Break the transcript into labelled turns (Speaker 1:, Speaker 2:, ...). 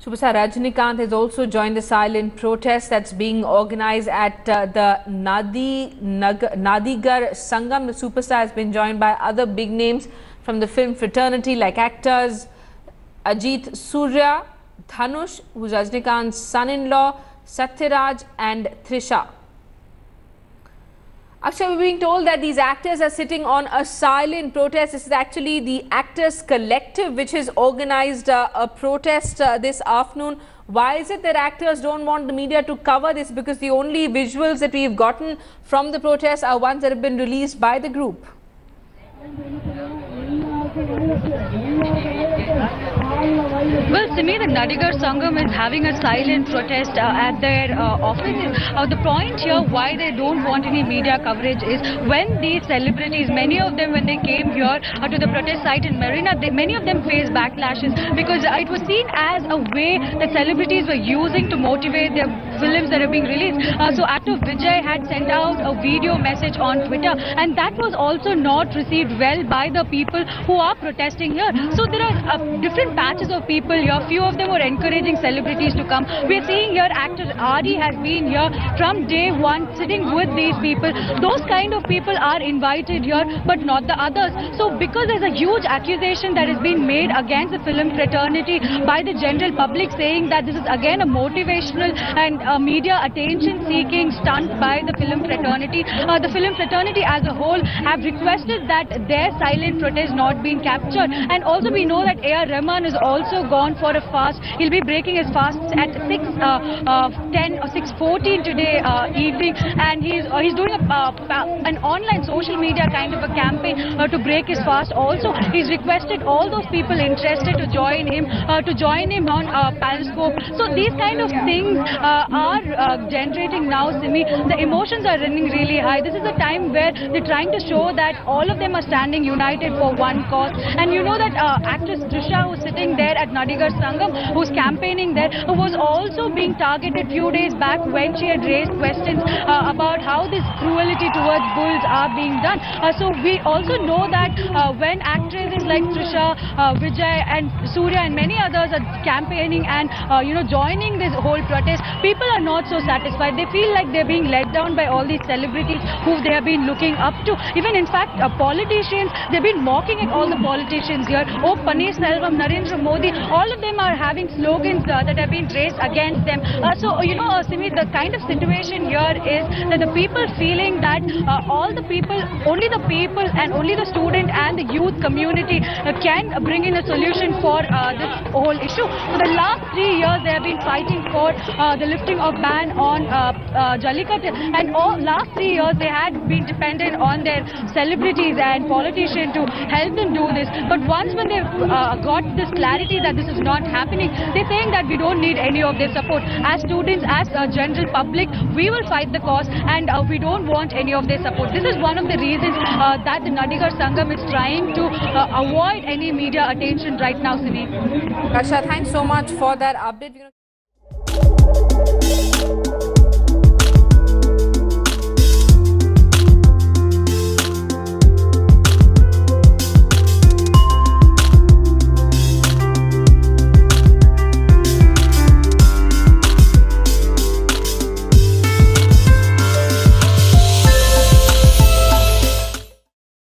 Speaker 1: Superstar Rajinikanth has also joined the silent protest that's being organized at the Nadigar Sangam. The superstar has been joined by other big names from the film fraternity like actors Ajit Surya, Dhanush, who's Rajinikanth's son-in-law, Satyaraj and Trisha. Akshay, we're being told that these actors are sitting on a silent protest. This is actually the Actors Collective which has organized a protest this afternoon. Why is it that actors don't want the media to cover this? Because the only visuals that we've gotten from the protest are ones that have been released by the group.
Speaker 2: Well, Simi, the Nadigar Sangam is having a silent protest at their offices. The point here why they don't want any media coverage is when these celebrities, many of them when they came here to the protest site in Marina, many of them faced backlashes because it was seen as a way that celebrities were using to motivate their films that are being released. So actor Vijay had sent out a video message on Twitter, and that was also not received well by the people who are protesting here. So there are different batches of people here. Few of them were encouraging celebrities to come. We are seeing here actor Adi has been here from day one sitting with these people. Those kind of people are invited here but not the others. So because there's a huge accusation that has been made against the film fraternity by the general public, saying that this is again a motivational and media attention seeking stunt by the film fraternity. The film fraternity as a whole have requested that their silent protest not being captured, and also we know that A.R. Rahman is also gone for a fast. He'll be breaking his fast at 6:10 or 6:14 today evening, and he's doing an online social media kind of a campaign to break his fast. Also, he's requested all those people interested to join him on Periscope. So these kind of things are generating now, Simi. The emotions are running really high. This is a time where they're trying to show that all of them are standing united for one cause. And you know that actress Trisha, who's sitting there at Nadigar Sangam, who's campaigning there, was also being targeted few days back when she had raised questions about how this cruelty towards bulls are being done. So we also know that when actresses like Trisha, Vijay and Surya and many others are campaigning and joining this whole protest, people are not so satisfied. They feel like they're being let down by all these celebrities who they have been looking up to. Even in fact politicians, they've been mocking at all the politicians here. Oh, Paneerselvam, Narendra Modi, all of them are having slogans that have been raised against them. Simi, the kind of situation here is that the people feeling that only the people and only the student and the youth community can bring in a solution for this whole issue. For the last 3 years, they have been fighting for the lifting of ban on Jallikat, and last 3 years they had been dependent on their celebrities and politicians to help them do this. But once when they got this clarity that this is not happening, they're saying that we don't need any of their support. As students, as a general public, we will fight the cause, and we don't want any of their support. This is one of the reasons that the Nadigar Sangam is trying to avoid any media attention right now, Simi.
Speaker 1: Kasha, thanks so much for that update.